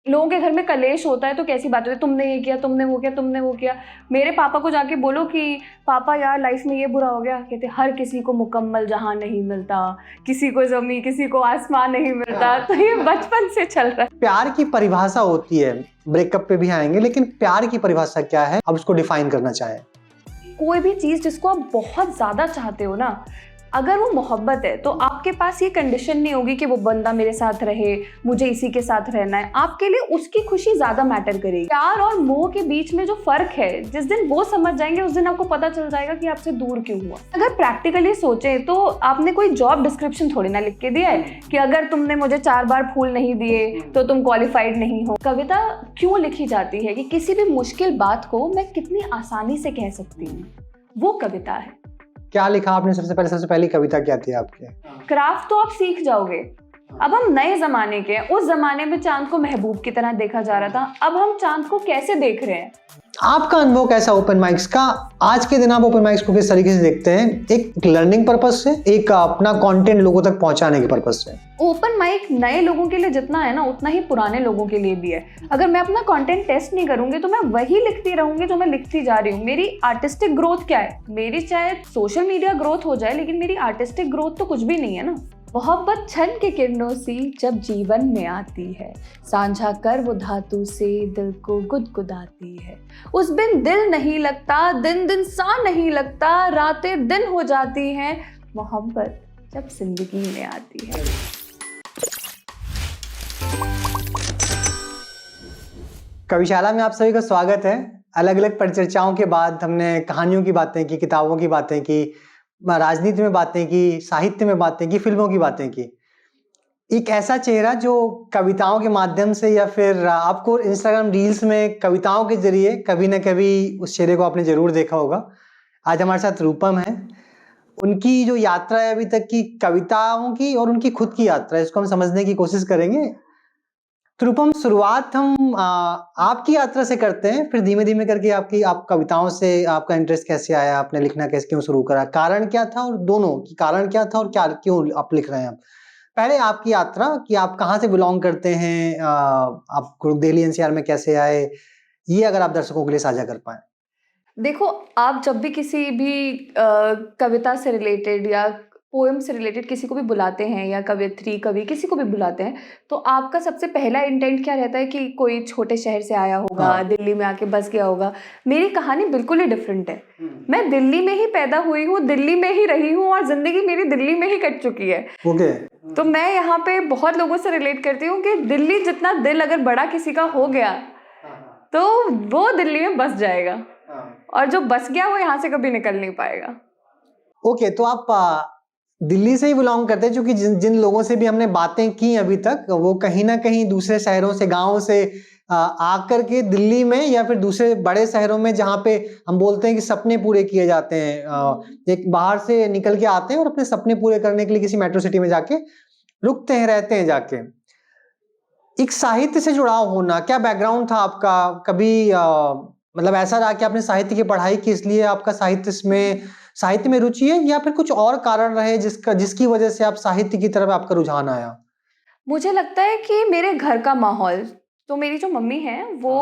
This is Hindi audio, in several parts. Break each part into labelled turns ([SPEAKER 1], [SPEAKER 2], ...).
[SPEAKER 1] लोगों के घर में कलेश होता है तो कैसी बात होती है, तुमने ये किया, तुमने वो किया, तुमने वो किया। मेरे पापा को जाके बोलो कि पापा यार लाइफ में ये बुरा हो गया, कहते हर किसी को मुकम्मल जहां नहीं मिलता, किसी को जमीन किसी को आसमान नहीं मिलता। तो ये बचपन से चल रहा है।
[SPEAKER 2] प्यार की परिभाषा होती है, ब्रेकअप पे भी आएंगे, लेकिन प्यार की परिभाषा क्या है, अब उसको डिफाइन करना चाहें।
[SPEAKER 1] कोई भी चीज़ जिसको आप बहुत ज़्यादा चाहते हो ना, अगर वो मोहब्बत है तो आपके पास ये कंडीशन नहीं होगी कि वो बंदा मेरे साथ रहे, मुझे इसी के साथ रहना है। आपके लिए उसकी खुशी ज़्यादा मैटर करेगी। प्यार और मोह के बीच में जो फ़र्क है, जिस दिन वो समझ जाएंगे उस दिन आपको पता चल जाएगा कि आपसे दूर क्यों हुआ। अगर प्रैक्टिकली सोचें तो आपने कोई जॉब डिस्क्रिप्शन थोड़ी ना लिख के दिया है कि अगर तुमने मुझे 4 बार फूल नहीं दिए तो तुम क्वालिफाइड नहीं हो। कविता क्यों लिखी जाती है कि किसी भी मुश्किल बात को मैं कितनी आसानी से कह सकती हूँ, वो कविता है।
[SPEAKER 2] क्या लिखा आपने सबसे पहली कविता क्या थी आपकी?
[SPEAKER 1] क्राफ्ट तो आप सीख जाओगे। अब हम नए जमाने के हैं। उस जमाने में चांद को महबूब की तरह देखा जा रहा था, अब हम चांद को कैसे देख रहे हैं?
[SPEAKER 2] आपका अनुभव कैसा ओपन माइक्स का? आज के दिन आप ओपन माइक्स को किस तरीके से देखते हैं? एक लर्निंग पर्पस से, एक अपना कंटेंट लोगों तक पहुंचाने के पर्पस से।
[SPEAKER 1] ओपन माइक नए लोगों के लिए जितना है ना, उतना ही पुराने लोगों के लिए भी है। अगर मैं अपना कंटेंट टेस्ट नहीं करूंगी तो मैं वही लिखती रहूंगी जो मैं लिखती जा रही हूँ। मेरी आर्टिस्टिक ग्रोथ क्या है? मेरी चाहे सोशल मीडिया ग्रोथ हो जाए, लेकिन मेरी आर्टिस्टिक ग्रोथ तो कुछ भी नहीं है ना। मोहब्बत छन के किरणों सी जब जीवन में आती है, साझा कर वो धातु से दिल को गुदगुदाती है। उस बिन दिल नहीं लगता, दिन दिन सा नहीं लगता, रातें दिन हो जाती हैं, मोहब्बत जब जिंदगी में आती है।
[SPEAKER 2] कविशाला में आप सभी का स्वागत है। अलग अलग परिचर्चाओं के बाद हमने कहानियों की बातें की, किताबों की बातें की, राजनीति में बातें की, साहित्य में बातें की, फिल्मों की बातें की। एक ऐसा चेहरा जो कविताओं के माध्यम से या फिर आपको इंस्टाग्राम रील्स में कविताओं के जरिए कभी ना कभी उस चेहरे को आपने जरूर देखा होगा। आज हमारे साथ रूपम है। उनकी जो यात्रा है अभी तक की कविताओं की और उनकी खुद की यात्रा, इसको हम समझने की कोशिश करेंगे। तो रूपम, शुरुआत हम आपकी यात्रा से करते हैं, फिर धीमे धीमे करके आप कविताओं से आपका इंटरेस्ट कैसे आया, आपने लिखना कैसे क्यों शुरू करा, कारण क्या था, और दोनों की कारण क्या था और क्या क्यों आप लिख रहे हैं। पहले आपकी यात्रा कि आप कहाँ से बिलोंग करते हैं, आप दिल्ली एनसीआर में कैसे आए, ये अगर आप दर्शकों के लिए साझा कर पाए।
[SPEAKER 1] देखो, आप जब भी किसी भी कविता से रिलेटेड या पोएम से रिलेटेड किसी को भी बुलाते हैं, या कवयित्री कवि किसी को भी बुलाते हैं, तो आपका सबसे पहला इंटेंट क्या रहता है कि कोई छोटे शहर से आया होगा,
[SPEAKER 2] हाँ।
[SPEAKER 1] दिल्ली में आके बस गया होगा। मेरी कहानी बिल्कुल ही डिफरेंट है। मैं दिल्ली में ही पैदा हुई हूँ, दिल्ली में ही रही हूँ, और जिंदगी मेरी दिल्ली में ही कट चुकी है।
[SPEAKER 2] ओके।
[SPEAKER 1] तो मैं यहाँ पे बहुत लोगों से रिलेट करती हूँ कि दिल्ली जितना दिल अगर बड़ा किसी का हो गया तो वो दिल्ली में बस जाएगा, और जो बस गया वो यहाँ से कभी निकल नहीं पाएगा।
[SPEAKER 2] ओके, तो आप दिल्ली से ही बिलोंग करते हैं, क्योंकि जिन लोगों से भी हमने बातें की अभी तक, वो कहीं ना कहीं दूसरे शहरों से, गांवों से आकर के दिल्ली में या फिर दूसरे बड़े शहरों में, जहाँ पे हम बोलते हैं कि सपने पूरे किए जाते हैं, एक बाहर से निकल के आते हैं और अपने सपने पूरे करने के लिए किसी मेट्रो सिटी में जाके रुकते हैं, रहते हैं जाके। एक साहित्य से जुड़ाव होना, क्या बैकग्राउंड था आपका? कभी मतलब ऐसा रहा कि आपने साहित्य की पढ़ाई की इसलिए आपका साहित्य में रुचि है, या फिर कुछ और कारण रहे जिसकी वजह से आप साहित्य की तरफ आपका रुझान आया?
[SPEAKER 1] मुझे लगता है कि मेरे घर का माहौल, तो मेरी जो मम्मी है वो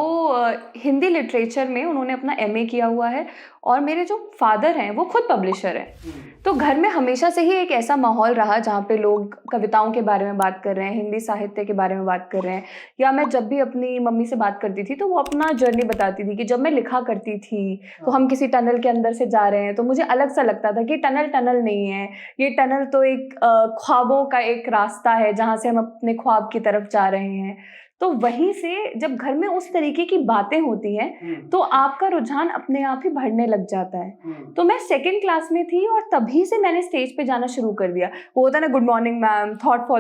[SPEAKER 1] हिंदी लिटरेचर में उन्होंने अपना एमए किया हुआ है, और मेरे जो फादर हैं वो खुद पब्लिशर हैं। तो घर में हमेशा से ही एक ऐसा माहौल रहा जहाँ पे लोग कविताओं के बारे में बात कर रहे हैं, हिंदी साहित्य के बारे में बात कर रहे हैं। या मैं जब भी अपनी मम्मी से बात करती थी तो वो अपना जर्नी बताती थी कि जब मैं लिखा करती थी तो हम किसी टनल के अंदर से जा रहे हैं, तो मुझे अलग सा लगता था कि टनल टनल नहीं है, ये टनल तो एक ख्वाबों का एक रास्ता है जहाँ से हम अपने ख्वाब की तरफ जा रहे हैं। तो वहीं से जब घर में उस तरीके की बातें होती हैं तो आपका रुझान अपने आप ही बढ़ने लग जाता है। तो मैं 2nd क्लास में थी और तभी से मैंने स्टेज पे जाना शुरू कर दिया। वो होता ना, good morning ma'am, thought for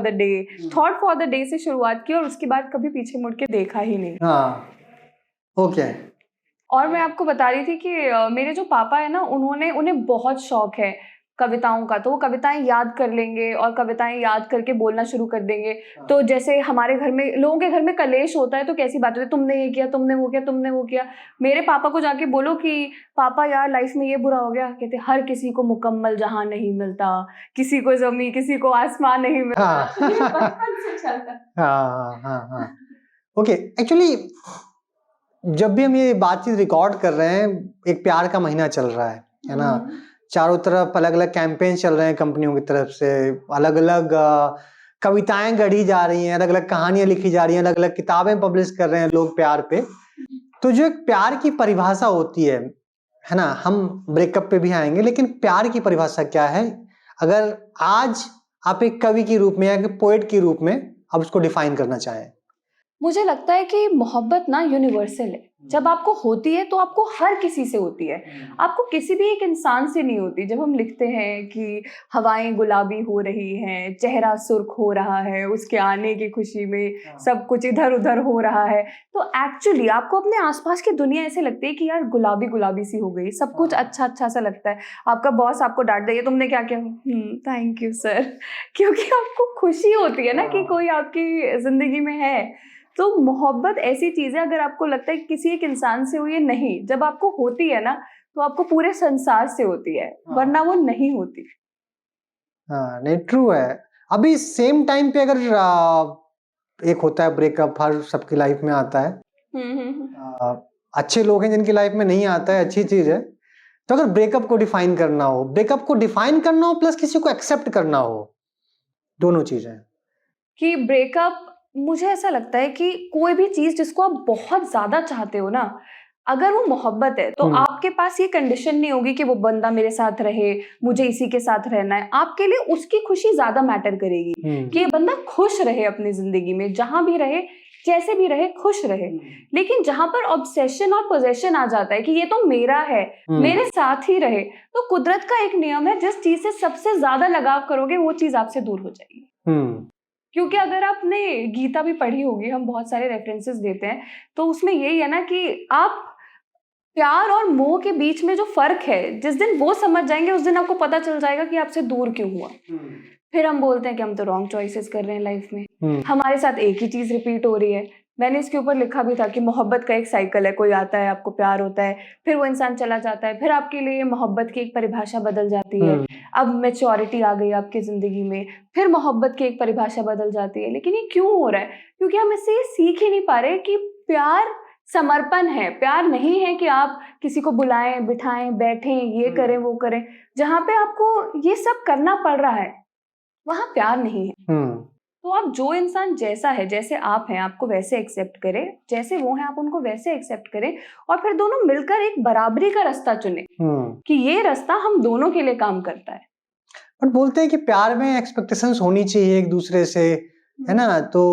[SPEAKER 1] the day से शुरुआत की, और उसके बाद कभी पीछे मुड़ के देखा ही नहीं।
[SPEAKER 2] हाँ, ओके।
[SPEAKER 1] और मैं आपको बता रही थी कि मेरे जो पापा है ना, उन्हें बहुत शौक है कविताओं का, तो वो कविताएं याद कर लेंगे और कविताएं याद करके बोलना शुरू कर देंगे। तो जैसे हमारे घर में, लोगों के घर में कलेश होता है तो कैसी बात होती है, तुमने ये किया, तुमने वो किया, तुमने वो किया। मेरे पापा को जाके बोलो कि पापा यार लाइफ में ये बुरा हो गया, कहते हर किसी को मुकम्मल जहां नहीं मिलता, किसी को जमीन किसी को आसमान नहीं मिलता।
[SPEAKER 2] हाँ।
[SPEAKER 1] ये बचपन से चलता है।
[SPEAKER 2] हाँ हाँ हाँ। ओके, एक्चुअली जब भी हम ये बातचीत रिकॉर्ड कर रहे हैं, एक प्यार का महीना चल रहा है ना। चारों तरफ अलग अलग कैंपेन चल रहे हैं कंपनियों की तरफ से, अलग अलग कविताएं गढ़ी जा रही हैं, अलग अलग कहानियां लिखी जा रही हैं, अलग अलग किताबें पब्लिश कर रहे हैं लोग प्यार पे। तो जो एक प्यार की परिभाषा होती है ना, हम ब्रेकअप पे भी आएंगे, लेकिन प्यार की परिभाषा क्या है, अगर आज आप एक कवि के रूप में या एक पोएट के रूप में आप उसको डिफाइन करना चाहें?
[SPEAKER 1] मुझे लगता है कि मोहब्बत ना यूनिवर्सल है। जब आपको होती है तो आपको हर किसी से होती है, आपको किसी भी एक इंसान से नहीं होती। जब हम लिखते हैं कि हवाएं गुलाबी हो रही हैं, चेहरा सुर्ख हो रहा है, उसके आने की खुशी में सब कुछ इधर उधर हो रहा है, तो एक्चुअली आपको अपने आसपास की दुनिया ऐसे लगती है कि यार गुलाबी गुलाबी सी हो गई, सब कुछ अच्छा अच्छा सा लगता है। आपका बॉस आपको डांट दे, तुमने क्या किया, थैंक यू सर, क्योंकि आपको खुशी होती है ना कि कोई आपकी जिंदगी में है। तो मोहब्बत ऐसी चीज है, अगर आपको लगता है कि किसी एक इंसान से हुई है, नहीं, जब आपको होती है ना तो आपको पूरे संसार से होती है, वरना वो नहीं होती।
[SPEAKER 2] हाँ, नहीं, ट्रू है। अभी सेम टाइम पे अगर एक होता है ब्रेकअप, हर सबकी लाइफ में आता है। अच्छे लोग हैं जिनकी लाइफ में नहीं आता है, अच्छी चीज है। तो अगर ब्रेकअप को डिफाइन करना हो प्लस किसी को एक्सेप्ट करना हो, दोनों चीजें
[SPEAKER 1] कि ब्रेकअप, मुझे ऐसा लगता है कि कोई भी चीज जिसको आप बहुत ज्यादा चाहते हो ना, अगर वो मोहब्बत है तो आपके पास ये कंडीशन नहीं होगी कि वो बंदा मेरे साथ रहे, मुझे इसी के साथ रहना है। आपके लिए उसकी खुशी ज्यादा मैटर करेगी कि ये बंदा खुश रहे अपनी जिंदगी में, जहां भी रहे, जैसे भी रहे, खुश रहे। लेकिन जहां पर ऑब्सेशन और पोजेशन आ जाता है कि ये तो मेरा है, मेरे साथ ही रहे, तो कुदरत का एक नियम है, जिस चीज से सबसे ज्यादा लगाव करोगे वो चीज आपसे दूर हो जाएगी। क्योंकि अगर आपने गीता भी पढ़ी होगी, हम बहुत सारे रेफरेंसेस देते हैं, तो उसमें यही है ना कि आप प्यार और मोह के बीच में जो फर्क है, जिस दिन वो समझ जाएंगे उस दिन आपको पता चल जाएगा कि आपसे दूर क्यों हुआ। फिर हम बोलते हैं कि हम तो रॉन्ग चॉइसेस कर रहे हैं लाइफ में, हमारे साथ एक ही चीज रिपीट हो रही है। मैंने इसके ऊपर लिखा भी था कि मोहब्बत का एक साइकिल है, कोई आता है, आपको प्यार होता है, फिर वो इंसान चला जाता है, फिर आपके लिए मोहब्बत की एक परिभाषा बदल जाती है, अब मैच्योरिटी आ गई आपकी जिंदगी में, फिर मोहब्बत की एक परिभाषा बदल जाती है। लेकिन ये क्यों हो रहा है? क्योंकि हम इससे ये सीख ही नहीं पा रहे कि प्यार समर्पण है, प्यार नहीं है कि आप किसी को बुलाएं, बिठाएं, बैठें, ये करें, वो करें। जहां पे आपको ये सब करना पड़ रहा है वहां प्यार नहीं है। तो आप जो इंसान जैसा है, जैसे आप हैं, आपको वैसे एक्सेप्ट करें, जैसे वो हैं आप उनको वैसे एक्सेप्ट करें, और फिर दोनों मिलकर एक बराबरी का रास्ता चुने कि ये रास्ता हम दोनों के लिए काम करता है।
[SPEAKER 2] बट बोलते हैं कि प्यार में एक्सपेक्टेशंस होनी चाहिए एक दूसरे से, है ना। तो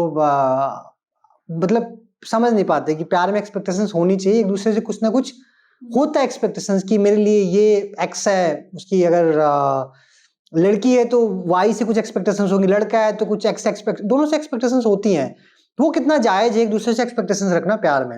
[SPEAKER 2] मतलब समझ नहीं पाते कि प्यार में एक्सपेक्टेशंस होनी चाहिए एक दूसरे से, कुछ ना कुछ होता है एक्सपेक्टेशंस की, मेरे लिए ये एक्स है, उसकी अगर लड़की है तो वाई से कुछ एक्सपेक्टेशंस होंगी, लड़का है तो कुछ दोनों से एक्सपेक्टेशंस होती हैं। तो वो कितना जायज है एक दूसरे से एक्सपेक्टेशंस रखना प्यार में?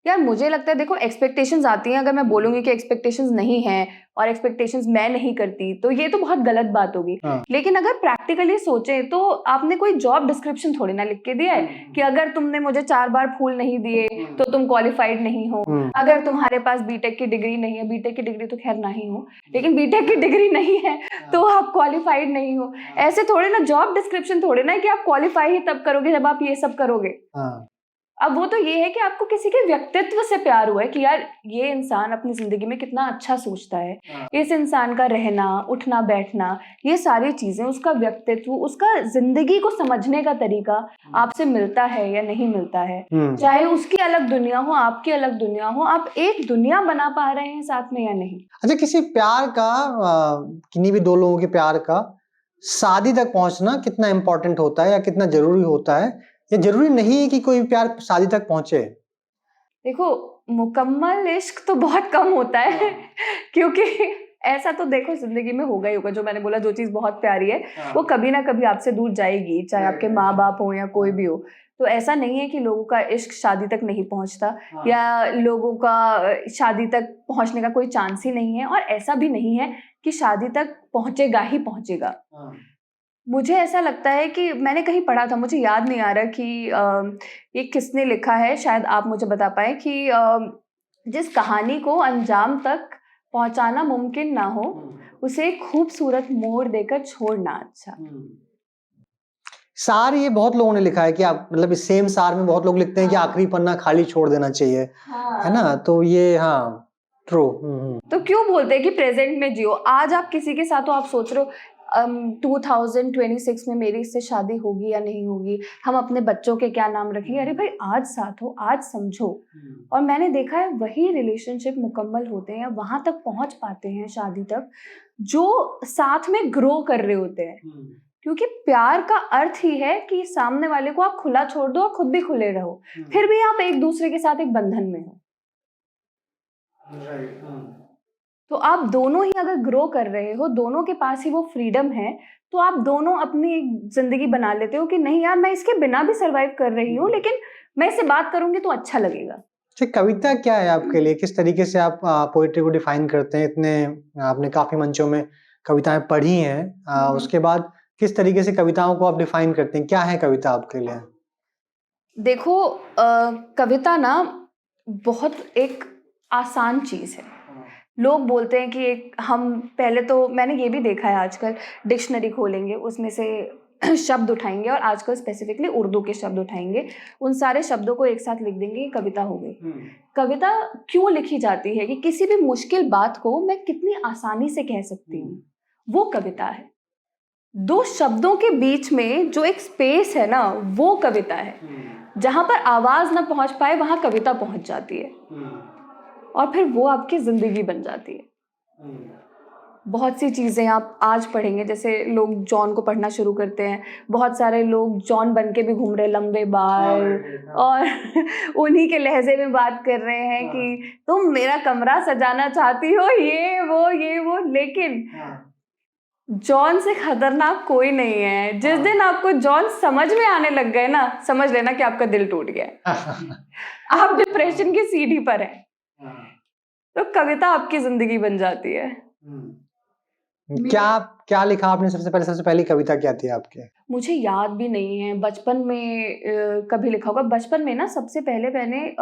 [SPEAKER 1] यार मुझे लगता है, देखो, एक्सपेक्टेशंस आती हैं, अगर मैं बोलूंगी कि एक्सपेक्टेशंस नहीं है और एक्सपेक्टेशंस मैं नहीं करती तो ये तो बहुत गलत बात होगी। लेकिन अगर प्रैक्टिकली सोचें तो आपने कोई जॉब डिस्क्रिप्शन थोड़ी ना लिख के दिया है कि अगर तुमने मुझे 4 बार फूल नहीं दिए तो तुम क्वालिफाइड नहीं हो, अगर तुम्हारे पास बीटेक की डिग्री नहीं है, बीटेक की डिग्री तो खैर नहीं हो, लेकिन बीटेक की डिग्री नहीं है तो आप क्वालिफाइड नहीं हो। ऐसे थोड़े ना, जॉब डिस्क्रिप्शन थोड़े ना कि आप क्वालिफाई ही तब करोगे जब आप ये सब करोगे। अब वो तो ये है कि आपको किसी के व्यक्तित्व से प्यार हुआ है कि यार ये इंसान अपनी जिंदगी में कितना अच्छा सोचता है, इस इंसान का रहना, उठना, बैठना, ये सारी चीजें, उसका व्यक्तित्व, उसका जिंदगी को समझने का तरीका आपसे मिलता है या नहीं मिलता है। चाहे उसकी अलग दुनिया हो, आपकी अलग दुनिया हो, आप एक दुनिया बना पा रहे हैं साथ में या नहीं।
[SPEAKER 2] अच्छा, किसी प्यार का, किन्हीं भी दो लोगों के प्यार का शादी तक पहुंचना कितना इंपॉर्टेंट होता है या कितना जरूरी होता है, या जरूरी नहीं है कि कोई प्यार शादी तक पहुंचे?
[SPEAKER 1] देखो, मुकम्मल इश्क तो बहुत कम होता है क्योंकि ऐसा तो देखो जिंदगी में होगा ही होगा। जो मैंने बोला, जो चीज बहुत प्यारी है वो कभी ना कभी आपसे दूर जाएगी, चाहे आपके माँ बाप हो या कोई भी हो। तो ऐसा नहीं है कि लोगों का इश्क शादी तक नहीं पहुंचता, या लोगों का शादी तक पहुंचने का कोई चांस ही नहीं है, और ऐसा भी नहीं है कि शादी तक पहुंचेगा ही पहुंचेगा। मुझे ऐसा लगता है कि मैंने कहीं पढ़ा था, मुझे याद नहीं आ रहा कि ये किसने लिखा है, शायद आप मुझे बता पाए, कि जिस कहानी को अंजाम तक पहुंचाना मुमकिन ना हो उसे एक खूबसूरत मोड़ देकर छोड़ना अच्छा।
[SPEAKER 2] सार ये बहुत लोगों ने लिखा है कि आप मतलब इस सेम सार में बहुत लोग लिखते हैं कि आखिरी पन्ना खाली छोड़ देना चाहिए, है ना? तो ये हाँ ट्रू।
[SPEAKER 1] तो क्यों बोलते हैं कि प्रेजेंट में जियो। आज आप किसी के साथ हो, आप सोच रहे हो 2026 में मेरी इससे शादी होगी या नहीं होगी, हम अपने बच्चों के क्या नाम रखेंगे। अरे भाई आज साथ हो, आज समझो। और मैंने देखा है वही रिलेशनशिप मुकम्मल होते हैं, वहां तक पहुंच पाते हैं शादी तक, जो साथ में ग्रो कर रहे होते हैं। क्योंकि प्यार का अर्थ ही है कि सामने वाले को आप खुला छोड़ दो और खुद भी खुले रहो, फिर भी आप एक दूसरे के साथ एक बंधन में हो। तो आप दोनों ही अगर ग्रो कर रहे हो, दोनों के पास ही वो फ्रीडम है, तो आप दोनों अपनी एक जिंदगी बना लेते हो कि नहीं यार मैं इसके बिना भी सरवाइव कर रही हूँ, लेकिन मैं इससे बात करूंगी तो अच्छा लगेगा।
[SPEAKER 2] कविता क्या है आपके लिए? किस तरीके से आप पोइट्री को डिफाइन करते हैं? इतने आपने काफी मंचों में कविताएं पढ़ी हैं, उसके बाद किस तरीके से कविताओं को आप डिफाइन करते हैं? क्या है कविता आपके लिए?
[SPEAKER 1] देखो कविता ना बहुत एक आसान चीज है। लोग बोलते हैं कि एक हम पहले तो मैंने ये भी देखा है आजकल डिक्शनरी खोलेंगे, उसमें से शब्द उठाएंगे और आजकल स्पेसिफिकली उर्दू के शब्द उठाएंगे, उन सारे शब्दों को एक साथ लिख देंगे, कविता हो गई। कविता क्यों लिखी जाती है कि किसी भी मुश्किल बात को मैं कितनी आसानी से कह सकती हूँ, वो कविता है। दो शब्दों के बीच में जो एक स्पेस है ना, वो कविता है। जहां पर आवाज ना पहुंच पाए वहां कविता पहुंच जाती है, और फिर वो आपकी जिंदगी बन जाती है। बहुत सी चीजें आप आज पढ़ेंगे, जैसे लोग जॉन को पढ़ना शुरू करते हैं, बहुत सारे लोग जॉन बन के भी घूम रहे, लंबे बाल, और उन्हीं के लहजे में बात कर रहे हैं कि तुम मेरा कमरा सजाना चाहती हो, ये वो, लेकिन जॉन से खतरनाक कोई नहीं है। जिस दिन आपको जॉन समझ में आने लग गए ना, समझ लेना कि आपका दिल टूट गया, आप डिप्रेशन की सीढ़ी पर हैं। तो कविता आपकी जिंदगी बन जाती है।
[SPEAKER 2] क्या लिखा आपने सबसे पहली कविता क्या थी आपके? मुझे
[SPEAKER 1] याद भी नहीं है, बचपन में कभी लिखा होगा। बचपन में ना सबसे पहले मैंने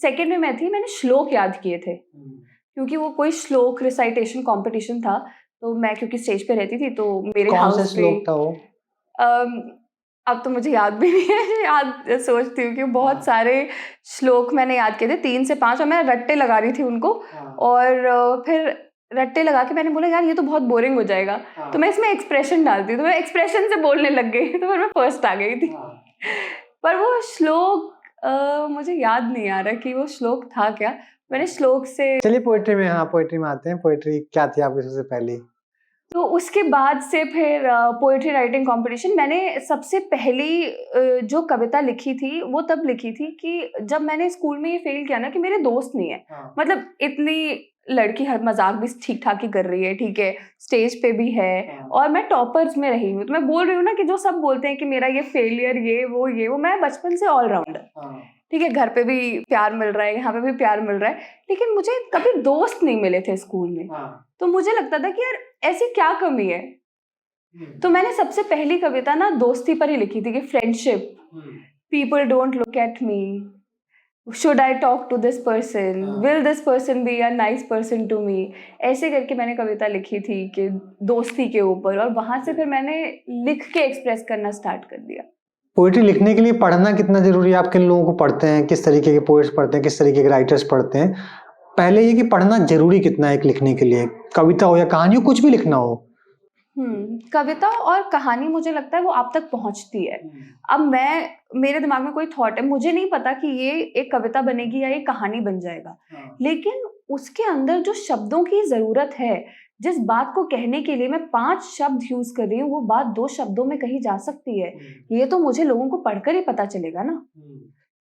[SPEAKER 1] सेकेंड में मैं थी, मैंने श्लोक याद किए थे, क्योंकि वो कोई श्लोक रिसाइटेशन कंपटीशन था। तो मैं क्योंकि स्टेज पे रहती थी तो मेरे हाउस पे
[SPEAKER 2] श्लोक था वो?
[SPEAKER 1] अब तो मुझे याद भी नहीं है, याद सोचती हूँ कि बहुत सारे श्लोक मैंने याद किए थे, 3 से 5, और मैं रट्टे लगा रही थी उनको। और फिर रट्टे लगा के मैंने बोला यार ये तो बहुत बोरिंग हो जाएगा, तो मैं इसमें एक्सप्रेशन डालती हूँ, तो मैं एक्सप्रेशन से बोलने लग गई, तो फिर मैं फर्स्ट आ गई थी। पर वो श्लोक मुझे याद नहीं आ रहा कि वो श्लोक था क्या। मैंने श्लोक से,
[SPEAKER 2] चलिए पोएट्री में, हाँ पोएट्री में आते हैं। पोएट्री क्या थी आपकी सबसे पहली?
[SPEAKER 1] तो उसके बाद से फिर पोएट्री राइटिंग कंपटीशन। मैंने सबसे पहली जो कविता लिखी थी वो तब लिखी थी कि जब मैंने स्कूल में ये फील किया ना कि मेरे दोस्त नहीं है। मतलब इतनी लड़की हर मजाक भी ठीक ठाक ही कर रही है, ठीक है, स्टेज पे भी है, और मैं टॉपर्स में रही हूँ। तो मैं बोल रही हूँ ना कि जो सब बोलते हैं कि मेरा ये फेलियर, ये वो, मैं बचपन से ऑलराउंडर, ठीक है, घर पे भी प्यार मिल रहा है, यहाँ पे भी प्यार मिल रहा है, लेकिन मुझे कभी दोस्त नहीं मिले थे स्कूल में। तो मुझे लगता था कि यार ऐसी क्या कमी है। तो मैंने सबसे पहली कविता ना दोस्ती पर ही लिखी थी कि friendship, people don't look at me, should I talk to this person, will this person be a nice person to me, ऐसे करके मैंने कविता लिखी थी कि दोस्ती के ऊपर। और वहां से फिर मैंने लिख के एक्सप्रेस करना स्टार्ट कर दिया।
[SPEAKER 2] पोइट्री लिखने के लिए पढ़ना कितना जरूरी है? आप किन लोगों को पढ़ते हैं? किस तरीके के पोएट्स पढ़ते हैं? किस तरीके के राइटर्स पढ़ते हैं? पहले ये कि पढ़ना जरूरी कितना है एक लिखने के लिए, कविता हो या कहानी हो, कुछ भी लिखना हो?
[SPEAKER 1] कविता और कहानी मुझे लगता है वो आप तक पहुंचती है। अब मेरे दिमाग में कोई थॉट है, मुझे नहीं पता कि ये एक कविता बनेगी या ये कहानी बन जाएगा, लेकिन उसके अंदर जो शब्दों की जरूरत है, जिस बात को कहने के लिए मैं 5 शब्द यूज कर रही हूँ, वो बात 2 शब्दों में कही जा सकती है, ये तो मुझे लोगों को पढ़कर ही पता चलेगा ना।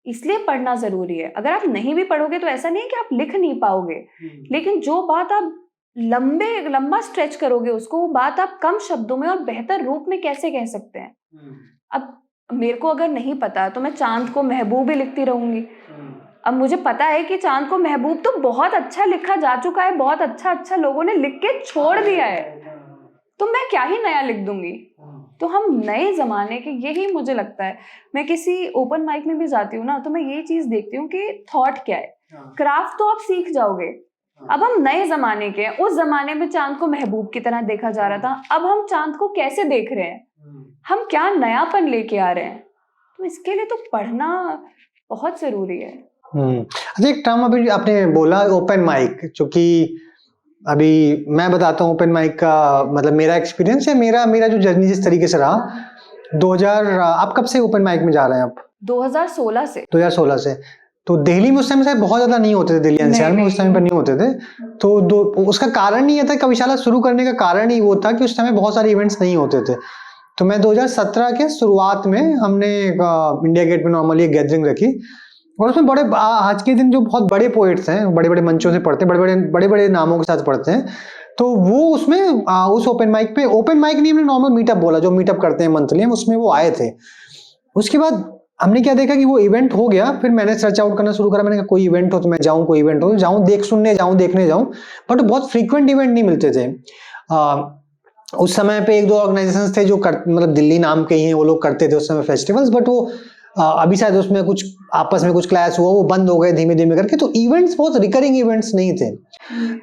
[SPEAKER 1] इसलिए पढ़ना जरूरी है। अगर आप नहीं भी पढ़ोगे तो ऐसा नहीं है कि आप लिख नहीं पाओगे, लेकिन जो बात आप लंबा स्ट्रेच करोगे उसको, वो बात आप कम शब्दों में और बेहतर रूप में कैसे कह सकते हैं। अब मेरे को अगर नहीं पता तो मैं चांद को महबूब ही लिखती रहूंगी। अब मुझे पता है कि चांद को महबूब तो बहुत अच्छा लिखा जा चुका है, बहुत अच्छा लोगों ने लिख के छोड़ दिया है, तो मैं क्या ही नया लिख दूंगी। तो हम नए जमाने के, यही मुझे लगता है। मैं किसी ओपन माइक में भी जाती हूँ ना, तो मैं यही चीज देखती हूँ कि थॉट क्या है। क्राफ्ट तो आप सीख जाओगे, अब हम नए जमाने के हैं। उस जमाने में चांद को महबूब की तरह देखा जा रहा था, अब हम चांद को कैसे देख रहे हैं, हम क्या नयापन लेके आ रहे हैं, तो इसके लिए तो पढ़ना बहुत जरूरी है।
[SPEAKER 2] अच्छा, एक टर्म अभी आपने बोला ओपन माइक, चूंकि अभी मैं बताता हूँ ओपन माइक का मतलब मेरा एक्सपीरियंस है, मेरा मेरा जो जर्नी जिस तरीके से रहा 2000, आप कब से ओपन माइक में जा रहे हैं आप?
[SPEAKER 1] 2016 से।
[SPEAKER 2] 2016 से। तो दिल्ली में उस टाइम शायद बहुत ज्यादा नहीं होते थे, दिल्ली एनसीआर में उस टाइम पर नहीं होते थे। तो उसका कारण ही ये था, कविशाला शुरू करने का कारण ही वो था कि उस समय बहुत सारे इवेंट्स नहीं होते थे। तो मैं 2017 के शुरुआत में हमने इंडिया गेट में नॉर्मली एक गैदरिंग रखी, और उसमें बड़े आज के दिन जो बहुत बड़े पोएट्स हैं, बड़े बड़े मंचों से पढ़ते हैं, बड़े बड़े नामों के साथ पढ़ते हैं, तो वो उसमें उस ओपन माइक पे, ओपन माइक नहीं, हमने नॉर्मल मीटअप बोला, जो मीटअप करते हैं मंथली, उसमें वो आए थे। उसके बाद हमने क्या देखा कि वो इवेंट हो गया, फिर मैंने सर्च आउट करना शुरू करा, मैंने कहा कोई इवेंट हो तो मैं जाऊं, कोई इवेंट हो तो जाऊं, सुनने जाऊं, देखने जाऊं, बट बहुत फ्रीक्वेंट इवेंट नहीं मिलते थे। उस समय पे एक दो ऑर्गेनाइजेशंस थे जो मतलब दिल्ली नाम के ही हैं, वो लोग करते थे उस समय फेस्टिवल्स, बट वो अभी शायद उसमें कुछ आपस में कुछ क्लैश हुआ, वो बंद हो गए धीमे धीमे करके। तो इवेंट्स बहुत रिकरिंग इवेंट्स नहीं थे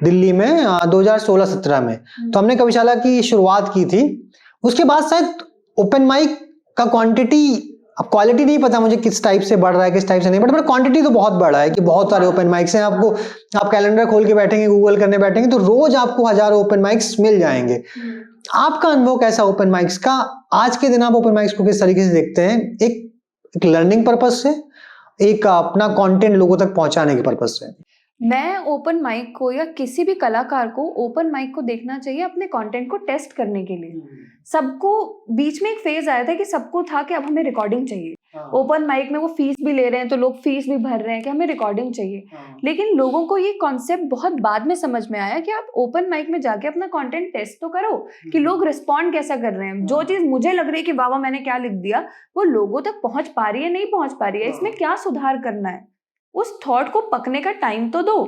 [SPEAKER 2] दिल्ली में 2016-17 में। तो हमने कविशाला की शुरुआत की थी। उसके बाद शायद ओपन माइक का क्वांटिटी, अब क्वालिटी नहीं पता मुझे किस टाइप से बढ़ रहा है किस टाइप से नहीं, बट क्वांटिटी तो बहुत बढ़ा है कि बहुत सारे ओपन माइक्स हैं। आपको, आप कैलेंडर खोल के बैठेंगे, गूगल करने बैठेंगे तो रोज आपको हजारों ओपन माइक्स मिल जाएंगे। आपका अनुभव कैसा ओपन माइक्स का? आज के दिन आप ओपन माइक्स को किस तरीके से देखते हैं? एक लर्निंग पर्पस से, एक अपना कंटेंट लोगों तक पहुंचाने के पर्पस से?
[SPEAKER 1] मैं ओपन माइक को या किसी भी कलाकार को ओपन माइक को देखना चाहिए अपने कंटेंट को टेस्ट करने के लिए। सबको बीच में एक फेज आया था कि सबको था कि अब हमें रिकॉर्डिंग चाहिए। ओपन माइक में वो फीस भी ले रहे हैं तो लोग फीस भी भर रहे हैं कि हमें रिकॉर्डिंग चाहिए। लेकिन लोगों को ये कॉन्सेप्ट बहुत बाद में समझ में आया कि आप ओपन माइक में जाके अपना कंटेंट टेस्ट तो करो कि लोग रिस्पॉन्ड कैसा कर रहे हैं। जो चीज मुझे लग रही है कि वाह मैंने क्या लिख दिया, वो लोगों तक पहुंच पा रही है नहीं पहुंच पा रही है, इसमें क्या सुधार करना है। उस थॉट को पकने का टाइम तो दो।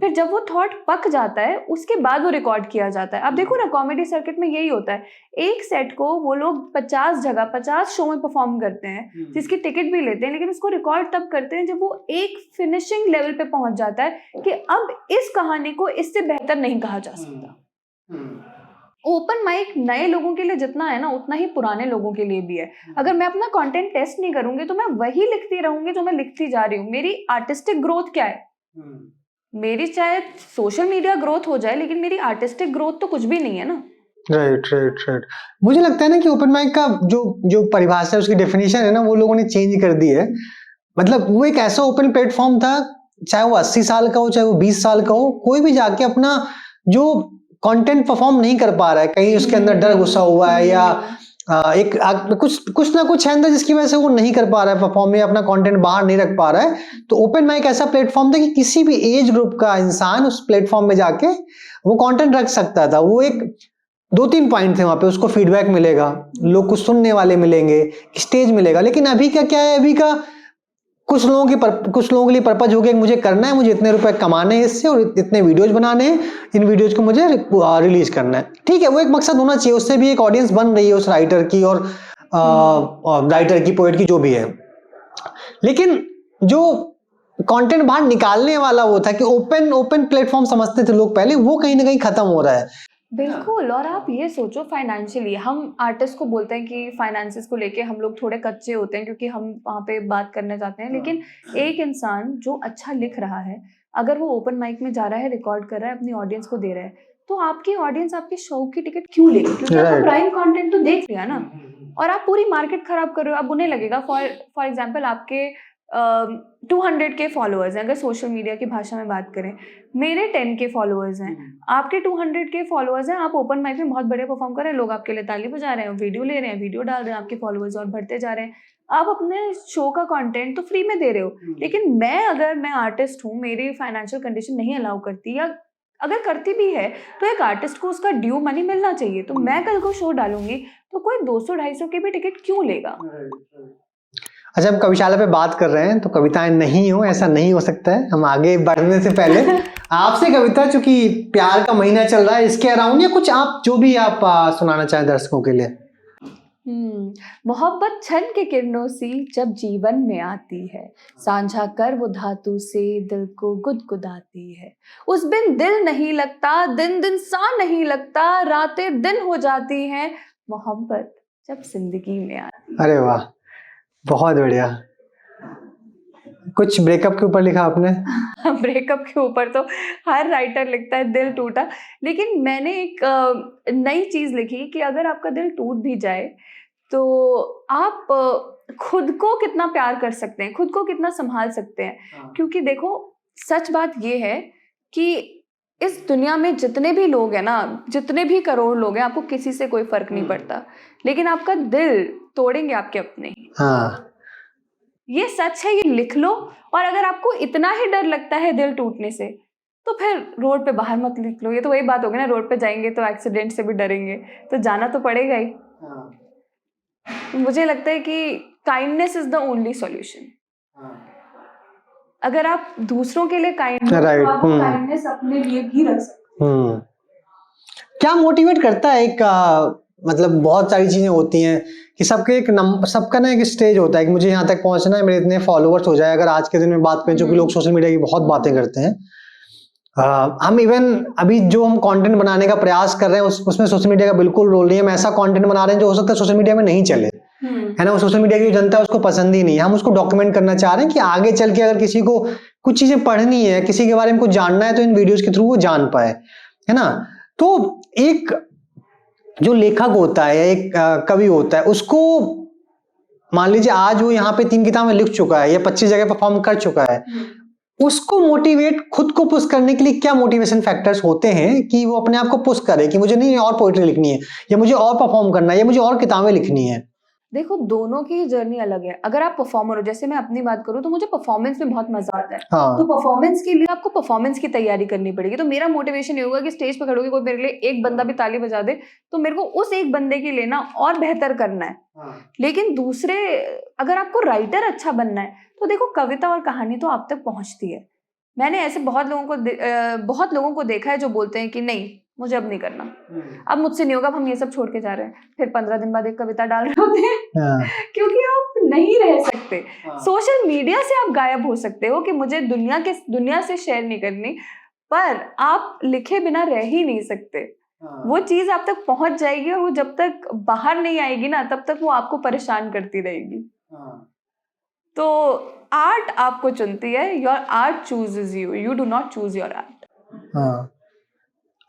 [SPEAKER 1] फिर जब वो थॉट पक जाता है उसके बाद वो रिकॉर्ड किया जाता है। अब देखो ना, कॉमेडी सर्किट में यही होता है, एक सेट को वो लोग 50 जगह 50 शो में परफॉर्म करते हैं, जिसकी टिकट भी लेते हैं, लेकिन उसको रिकॉर्ड तब करते हैं जब वो एक फिनिशिंग लेवल पे पहुंच जाता है कि अब इस कहानी को इससे बेहतर नहीं कहा जा सकता। ओपन माइक नए लोगों के लिए जितना है ना, उतना ही पुराने लोगों के लिए भी है। अगर मैं अपना कंटेंट टेस्ट नहीं करूंगी तो मैं वही लिखती रहूंगी जो मैं लिखती जा रही हूँ। मेरी आर्टिस्टिक ग्रोथ क्या है? मेरी चाहे सोशल मीडिया ग्रोथ हो जाए, लेकिन मेरी आर्टिस्टिक ग्रोथ तो कुछ भी नहीं है ना।
[SPEAKER 2] राइट। मुझे लगता है ना कि ओपन माइक का जो परिभाषा है, उसकी डेफिनेशन है ना, वो लोगों ने चेंज कर दी है। मतलब वो एक ऐसा ओपन प्लेटफॉर्म था, चाहे वो 80 साल का हो, चाहे वो 20 साल का हो, कोई भी जाके अपना जो कंटेंट परफॉर्म नहीं कर पा रहा है, कहीं उसके अंदर डर घुसा हुआ है या कुछ ना कुछ है अंदर जिसकी वजह से वो नहीं कर पा रहा है परफॉर्म में, अपना कंटेंट बाहर नहीं रख पा रहा है, तो ओपन माइक ऐसा प्लेटफॉर्म था कि किसी भी एज ग्रुप का इंसान उस प्लेटफॉर्म में जाके वो कंटेंट रख सकता था। वो एक 2-3 पॉइंट थे वहां पे, उसको फीडबैक मिलेगा, लोग कुछ सुनने वाले मिलेंगे, स्टेज मिलेगा। लेकिन अभी का क्या है, अभी का कुछ लोगों के लिए पर्पज हो गया कि मुझे करना है, मुझे इतने रुपए कमाने हैं इससे और इतने वीडियोज बनाने हैं, इन वीडियोज को मुझे रिलीज करना है। ठीक है, वो एक मकसद होना चाहिए, उससे भी एक ऑडियंस बन रही है उस राइटर की और राइटर की, पोएट की, जो भी है। लेकिन जो कंटेंट बाहर निकालने वाला वो था कि ओपन प्लेटफॉर्म समझते थे लोग पहले, वो कहीं ना कहीं खत्म हो रहा है।
[SPEAKER 1] बिल्कुल। और आप ये सोचो, फाइनेंशियली हम आर्टिस्ट को बोलते हैं कि फाइनेंसेस को लेके हम लोग थोड़े कच्चे होते हैं क्योंकि हम वहाँ पे बात करने जाते हैं। लेकिन एक इंसान जो अच्छा लिख रहा है, अगर वो ओपन माइक में जा रहा है, रिकॉर्ड कर रहा है, अपनी ऑडियंस को दे रहा है, तो आपकी ऑडियंस आपके शो की टिकट क्यों लेगी? क्योंकि आपका प्राइम कंटेंट तो देख लिया ना। और आप पूरी मार्केट खराब कर रहे हो। अब उन्हें लगेगा, फॉर एग्जाम्पल आपके 200 के फॉलोअर्स हैं, अगर सोशल मीडिया की भाषा में बात करें, मेरे 10 के फॉलोअर्स हैं, आपके 200 के फॉलोअर्स हैं, आप ओपन माइक में बहुत बढ़िया परफॉर्म कर रहे हैं, लोग आपके लिए ताली बजा रहे हैं, वीडियो ले रहे हैं, वीडियो डाल रहे हैं, आपके फॉलोअर्स और बढ़ते जा रहे हैं। आप अपने शो का कंटेंट तो फ्री में दे रहे हो, लेकिन मैं आर्टिस्ट हूँ, मेरी फाइनेंशियल कंडीशन नहीं अलाउ करती, या अगर करती भी है तो एक आर्टिस्ट को उसका ड्यू मनी मिलना चाहिए। तो मैं कल को शो डालूंगी तो कोई 200-250 के भी टिकट क्यों लेगा?
[SPEAKER 2] अच्छा, हम कविशाला पे बात कर रहे हैं तो कविताएं नहीं हो, ऐसा नहीं हो सकता है। हम आगे बढ़ने से पहले आपसे कविता, चूंकि प्यार का महीना चल रहा है, इसके अराउंड या कुछ आप जो भी आप सुनाना चाहें दर्शकों के लिए।
[SPEAKER 1] मोहब्बत क्षण के किरणों सी जब जीवन में आती है, साझा कर वो धातु से दिल को गुदगुदाती है। उस बिन दिल नहीं लगता, दिन दिन सा नहीं लगता, रातें दिन हो जाती हैं। मोहब्बत जब जिंदगी में आती
[SPEAKER 2] अरे वाह, बहुत बढ़िया। कुछ ब्रेकअप के ऊपर लिखा आपने?
[SPEAKER 1] है। ब्रेकअप के ऊपर तो हर राइटर लिखता है, दिल टूटा, लेकिन मैंने एक नई चीज लिखी कि अगर आपका दिल टूट भी जाए तो आप खुद को कितना प्यार कर सकते हैं, खुद को कितना संभाल सकते हैं। क्योंकि देखो, सच बात ये है कि इस दुनिया में जितने भी लोग हैं ना, जितने भी करोड़ लोग हैं, आपको किसी से कोई फर्क नहीं पड़ता, लेकिन आपका दिल तोड़ेंगे आपके अपने।
[SPEAKER 2] हाँ,
[SPEAKER 1] ये सच है, ये लिख लो। और अगर आपको इतना ही डर लगता है दिल टूटने से, तो फिर रोड पे बाहर मत निकलो। ये तो वही बात होगी ना, रोड पे जाएंगे तो एक्सीडेंट से भी डरेंगे, तो जाना तो पड़ेगा ही। मुझे लगता है कि kindness is the only solution. अगर आप दूसरों के लिए काइंड हो, तो आप काइंडनेस अपने लिए भी रख सकते
[SPEAKER 2] हैं। क्या मोटिवेट करता है एक मतलब बहुत सारी चीजें होती हैं कि सबका ना एक स्टेज होता है कि मुझे यहाँ तक पहुंचना है, मेरे इतने फॉलोअर्स हो जाए। अगर आज के दिन में बात करें, जो कि लोग सोशल मीडिया की बहुत बातें करते हैं, हम इवन अभी जो हम कंटेंट बनाने का प्रयास कर रहे हैं उसमें सोशल मीडिया का बिल्कुल रोल नहीं है। हम ऐसा कंटेंट बना रहे हैं जो हो सकता है सोशल मीडिया में नहीं चले, है ना। वो सोशल मीडिया की जनता है उसको पसंद ही नहीं है। हम उसको डॉक्यूमेंट करना चाह रहे हैं कि आगे चल के अगर किसी को कुछ चीजें पढ़नी है, किसी के बारे में कुछ जानना है, तो इन वीडियोस के थ्रू वो जान पाए, है ना। तो एक जो लेखक होता है या एक कवि होता है, उसको मान लीजिए आज वो यहाँ पे 3 किताबें लिख चुका है या 25 जगह परफॉर्म कर चुका है, उसको मोटिवेट, खुद को पुश करने के लिए क्या मोटिवेशन फैक्टर्स होते हैं कि वो अपने आप को पुश करे कि मुझे नहीं और पोएट्री लिखनी है, या मुझे और परफॉर्म करना है, या मुझे और किताबें लिखनी है?
[SPEAKER 1] देखो, दोनों की जर्नी अलग है। अगर आप परफॉर्मर हो, जैसे मैं अपनी बात करूं, तो मुझे परफॉर्मेंस में बहुत मजा आता है।
[SPEAKER 2] हाँ।
[SPEAKER 1] तो परफॉर्मेंस के लिए आपको परफॉर्मेंस की तैयारी करनी पड़ेगी। तो मेरा मोटिवेशन ये होगा कि स्टेज पे खड़े होकर कोई मेरे लिए एक बंदा भी ताली बजा दे, तो मेरे को उस एक बंदे के लिए ना और बेहतर करना है। लेकिन दूसरे, अगर आपको राइटर अच्छा बनना है, तो देखो, कविता और कहानी तो आप तक पहुंचती है। मैंने ऐसे बहुत लोगों को देखा है जो बोलते हैं कि नहीं, मुझे अब नहीं करना, अब मुझसे नहीं होगा, अब हम ये सब छोड़ के जा रहे हैं। फिर 15 दिन बाद एक कविता डाल रहे होते हैं। क्योंकि आप नहीं रह सकते। सोशल मीडिया से आप गायब हो सकते हो कि मुझे दुनिया से शेयर नहीं करनी, पर आप लिखे बिना रह ही नहीं सकते। वो चीज आप तक पहुंच जाएगी, और वो जब तक बाहर नहीं आएगी ना, तब तक वो आपको परेशान करती रहेगी। तो आर्ट आपको चुनती है, your art chooses you, you do not choose your art.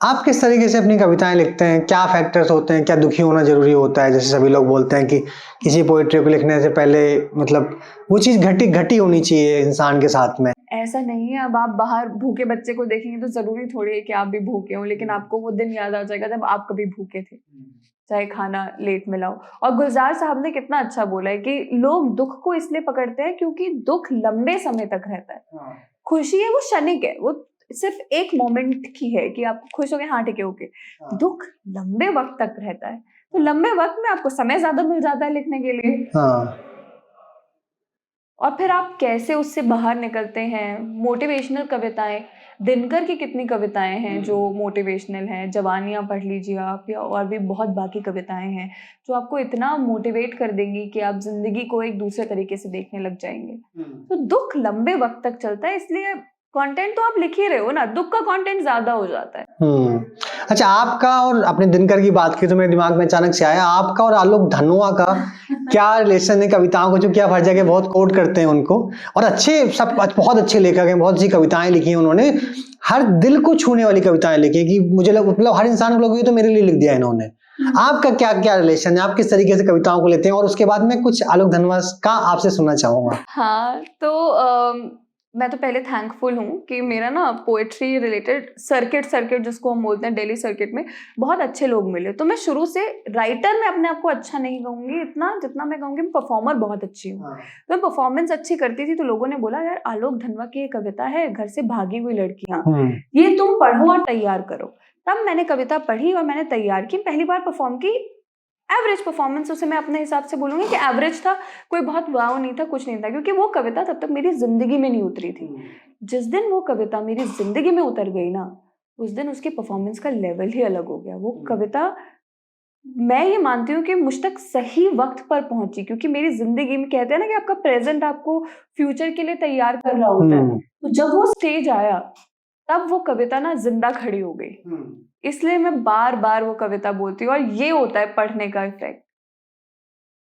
[SPEAKER 2] आप किस तरीके से अपनी कविताएं लिखते हैं? क्या फैक्टर्स होते हैं? क्या दुखी होना जरूरी होता है? जैसे सभी लोग बोलते हैं कि किसी पोएट्री को लिखने से पहले मतलब वो चीज घटी होनी चाहिए इंसान के साथ में।
[SPEAKER 1] ऐसा नहीं है। अब आप बाहर भूखे बच्चे को देखेंगे तो जरूरी थोड़ी है कि आप भी भूखे हो, लेकिन आपको वो दिन याद आ जाएगा जब आप कभी भूखे थे, चाहे खाना लेट मिला हो। और गुलजार साहब ने कितना अच्छा बोला है कि लोग दुख को इसलिए पकड़ते हैं क्योंकि दुख लंबे समय तक रहता है। खुशी है वो क्षणिक है, वो सिर्फ एक मोमेंट की है कि आप खुश हो गए, हाँ ठीक है, ओके। दुख लंबे वक्त तक रहता है, तो लंबे वक्त में आपको समय ज्यादा मिल जाता है लिखने के लिए। और फिर आप कैसे उससे बाहर निकलते हैं। मोटिवेशनल कविताएं, दिनकर की कितनी कविताएं हैं जो मोटिवेशनल हैं। जवानियां पढ़ लीजिए आप, या और भी बहुत बाकी कविताएं हैं जो आपको इतना मोटिवेट कर देंगी कि आप जिंदगी को एक दूसरे तरीके से देखने लग जाएंगे। तो दुख लंबे वक्त तक चलता है, इसलिए कंटेंट तो आप लिख ही रहे हो ना, दुख का कंटेंट ज्यादा हो जाता है।
[SPEAKER 2] अच्छा, आपका और अपने दिनकर की बात की तो मेरे दिमाग में अचानक से आया, आपका और आलोक धनोआ का क्या रिलेशन है? कविताओं को जो क्या हर जगह बहुत कोट करते हैं उनको, और सब बहुत अच्छे लेखक हैं, बहुत सी कविताएं लिखी हैं उन्होंने, हर दिल को छूने वाली कविताएं लिखी है कि मुझे मतलब हर इंसान को लगे तो मेरे लिए लिख दिया इन्होंने। आपका क्या क्या रिलेशन है? आप किस तरीके से कविताओं को लेते हैं? और उसके बाद में कुछ आलोक धनोआ का आपसे सुनना चाहूंगा।
[SPEAKER 1] हाँ, तो मैं तो पहले थैंकफुल हूँ कि मेरा ना पोएट्री रिलेटेड सर्किट जिसको हम बोलते हैं, डेली सर्किट में बहुत अच्छे लोग मिले। तो मैं शुरू से राइटर में अपने आप को अच्छा नहीं कहूँगी इतना, जितना मैं कहूँगी मैं परफॉर्मर बहुत अच्छी हूँ। मैं परफॉर्मेंस अच्छी करती थी, तो लोगों ने बोला यार आलोक धनोआ की एक कविता है, घर से भागी हुई लड़कियां, ये तुम पढ़ो और तैयार करो। तब मैंने कविता पढ़ी और मैंने तैयार की, पहली बार परफॉर्म की। एवरेज परफॉर्मेंस उसे मैं अपने हिसाब से बोलूंगी कि एवरेज था, कोई बहुत वाव नहीं था, कुछ नहीं था, क्योंकि वो कविता तब तक मेरी जिंदगी में नहीं उतरी थी। जिस दिन वो कविता मेरी जिंदगी में उतर गई ना, उस दिन उसके परफॉर्मेंस का लेवल ही अलग हो गया। वो कविता, मैं ये मानती हूँ कि मुझ तक सही वक्त पर पहुंची, क्योंकि मेरी जिंदगी में कहते हैं ना कि आपका प्रेजेंट आपको फ्यूचर के लिए तैयार कर रहा होता है। तो जब वो स्टेज आया, तब वो कविता ना जिंदा खड़ी हो गई। इसलिए मैं बार बार वो कविता बोलती हूँ, और ये होता है पढ़ने का इफेक्ट।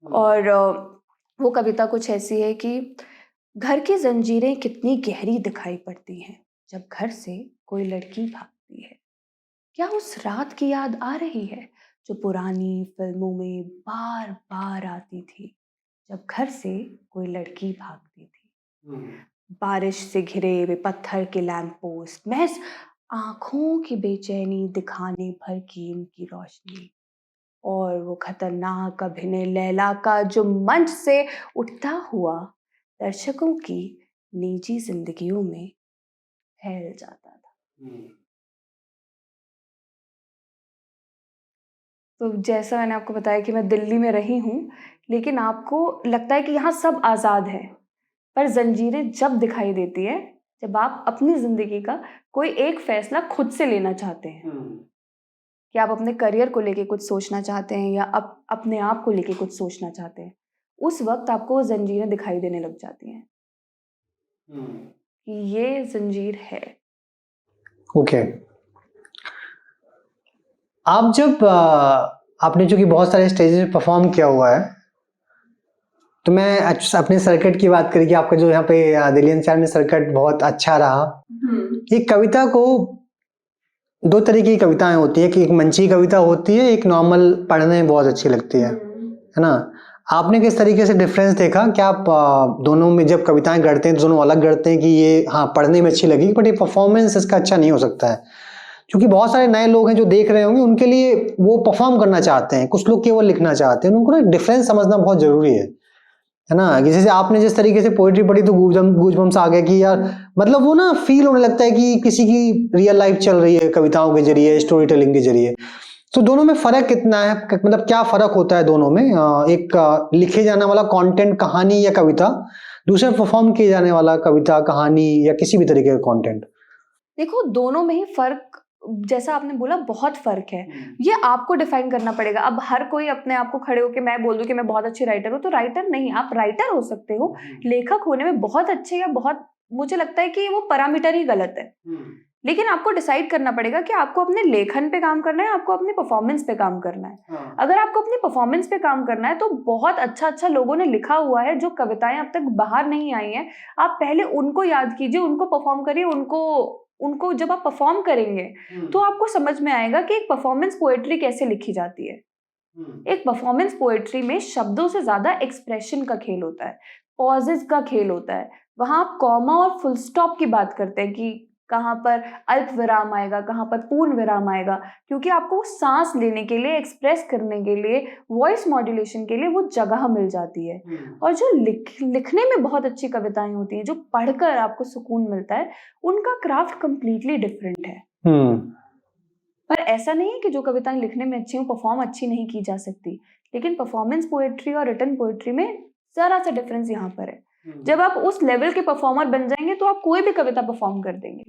[SPEAKER 1] और वो कविता कुछ ऐसी है कि घर की जंजीरें कितनी गहरी दिखाई पड़ती हैं जब घर से कोई लड़की भागती है। क्या उस रात की याद आ रही है जो पुरानी फिल्मों में बार बार आती थी, जब घर से कोई लड़की भागती थी। बारिश से घिरे वे पत्थर के लैंप पोस्ट, महज आंखों की बेचैनी दिखाने भर की उनकी रोशनी, और वो खतरनाक अभिनय लैला का जो मंच से उठता हुआ दर्शकों की निजी जिंदगियों में फैल जाता था। तो जैसा मैंने आपको बताया कि मैं दिल्ली में रही हूँ, लेकिन आपको लगता है कि यहाँ सब आज़ाद है, पर जंजीरें जब दिखाई देती है जब आप अपनी जिंदगी का कोई एक फैसला खुद से लेना चाहते हैं, कि आप अपने करियर को लेके कुछ सोचना चाहते हैं या अपने आप को लेके कुछ सोचना चाहते हैं, उस वक्त आपको वो जंजीरें दिखाई देने लग जाती हैं कि ये जंजीर है।
[SPEAKER 2] ओके। आप जब आपने जो कि बहुत सारे स्टेजेस पे परफॉर्म किया हुआ है, तो मैं अपने सर्किट की बात करी कि आपका जो यहाँ पे दिल्ली एनसीआर में सर्किट बहुत अच्छा रहा। एक कविता को दो तरीके की कविताएं होती है कि एक मंची कविता होती है, एक नॉर्मल पढ़ने में बहुत अच्छी लगती है ना। आपने किस तरीके से डिफरेंस देखा? क्या आप दोनों में जब कविताएं गढ़ते हैं तो दोनों अलग गढ़ते हैं कि ये हाँ पढ़ने में अच्छी लगी बट ये परफॉर्मेंस इसका अच्छा नहीं हो सकता है? क्योंकि बहुत सारे नए लोग हैं जो देख रहे होंगे, उनके लिए वो परफॉर्म करना चाहते हैं, कुछ लोग केवल लिखना चाहते हैं, उनको ना डिफरेंस समझना बहुत जरूरी है ना। कि जैसे आपने जिस तरीके से पोएट्री पढ़ी तो गूजबम्स आ गया कि यार मतलब वो ना फील होने लगता है कि किसी की रियल लाइफ चल रही है कविताओं के जरिए, स्टोरी टेलिंग के जरिए। तो दोनों में फर्क कितना है, मतलब क्या फर्क होता है दोनों में? एक लिखे जाने वाला कंटेंट, कहानी या कविता, दूसरा परफॉर्म किए जाने वाला कविता, कहानी या किसी भी तरीके का कंटेंट।
[SPEAKER 1] देखो, दोनों में ही फर्क, जैसा आपने बोला, बहुत फर्क है। ये आपको डिफाइन करना पड़ेगा। अब हर कोई अपने आप को खड़े होकर मैं बोल दूं कि मैं बहुत अच्छी राइटर हूँ, तो राइटर नहीं, आप राइटर हो सकते हो। लेखक होने में बहुत अच्छे या बहुत, मुझे लगता है कि वो पैरामीटर ही गलत है। लेकिन आपको डिसाइड करना पड़ेगा कि आपको अपने लेखन पे काम करना है, आपको अपनी परफॉर्मेंस पे काम करना है। अगर आपको अपनी परफॉर्मेंस पे काम करना है तो बहुत अच्छा लोगों ने लिखा हुआ है, जो कविताएं अब तक बाहर नहीं आई हैं। आप पहले उनको याद कीजिए, उनको परफॉर्म करिए, उनको जब आप परफॉर्म करेंगे तो आपको समझ में आएगा कि एक परफॉर्मेंस पोएट्री कैसे लिखी जाती है। एक परफॉर्मेंस पोएट्री में शब्दों से ज्यादा एक्सप्रेशन का खेल होता है, पॉजेस का खेल होता है। वहां आप कॉमा और फुल स्टॉप की बात करते हैं कि कहाँ पर अल्प विराम आएगा, कहाँ पर पूर्ण विराम आएगा, क्योंकि आपको सांस लेने के लिए, एक्सप्रेस करने के लिए, वॉइस मॉड्यूलेशन के लिए वो जगह मिल जाती है। और जो लिखने में बहुत अच्छी कविताएं होती हैं, जो पढ़कर आपको सुकून मिलता है, उनका क्राफ्ट कंप्लीटली डिफरेंट है। पर ऐसा नहीं है कि जो कविताएं लिखने में अच्छी हो, परफॉर्म अच्छी नहीं की जा सकती। लेकिन परफॉर्मेंस पोएट्री और रिटन पोएट्री में जरा सा डिफरेंस यहाँ पर है। जब आप उस लेवल के परफॉर्मर बन जाएंगे तो आप कोई भी कविता परफॉर्म कर देंगे।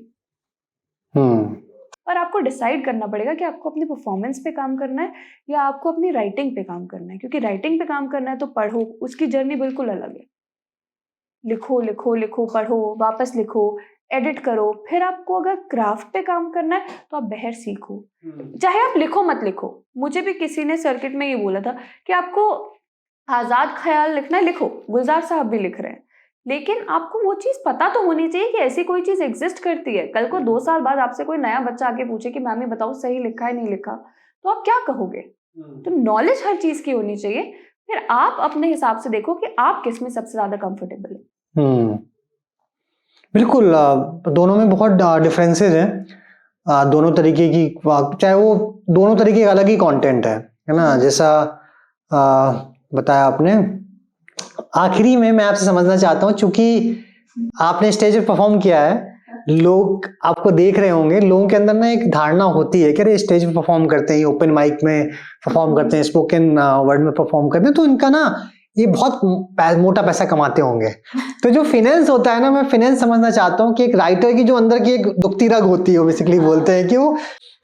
[SPEAKER 1] और आपको डिसाइड करना पड़ेगा कि आपको अपनी परफॉर्मेंस पे काम करना है या आपको अपनी राइटिंग पे काम करना है। क्योंकि राइटिंग पे काम करना है तो पढ़ो, उसकी जर्नी बिल्कुल अलग है। लिखो लिखो लिखो, पढ़ो, वापस लिखो, एडिट करो। फिर आपको अगर क्राफ्ट पे काम करना है तो आप बहर सीखो, चाहे आप लिखो मत लिखो। मुझे भी किसी ने सर्किट में ये बोला था कि आपको आजाद ख्याल लिखना है, लिखो, गुलजार साहब भी लिख रहे हैं, लेकिन आपको वो चीज पता तो होनी चाहिए कि ऐसी कोई चीज एग्जिस्ट करती है। कल को 2 साल बाद आपसे कोई नया बच्चा आके पूछे कि मैम ये बताओ सही लिखा है नहीं लिखा, तो आप क्या कहोगे? तो नॉलेज हर चीज की होनी चाहिए। फिर आप अपने हिसाब से देखो कि आप किस में सबसे ज्यादा कंफर्टेबल है।
[SPEAKER 2] बिल्कुल, दोनों में बहुत डिफरेंसेस हैं। दोनों तरीके की, चाहे वो दोनों तरीके का अलग ही कंटेंट है ना। जैसा बताया आपने। आखिरी में मैं आपसे समझना चाहता हूँ, चूंकि आपने स्टेज पे परफॉर्म किया है, लोग आपको देख रहे होंगे, लोगों के अंदर ना एक धारणा होती है कि अरे स्टेज पे परफॉर्म करते हैं, ओपन माइक में परफॉर्म करते हैं, स्पोकन वर्ड में परफॉर्म करते हैं, तो इनका ना ये बहुत मोटा पैसा कमाते होंगे। तो जो फाइनेंस होता है ना, मैं फाइनेंस समझना चाहता हूँ कि एक राइटर की जो अंदर की एक दुखती रग होती है, बेसिकली बोलते हैं कि वो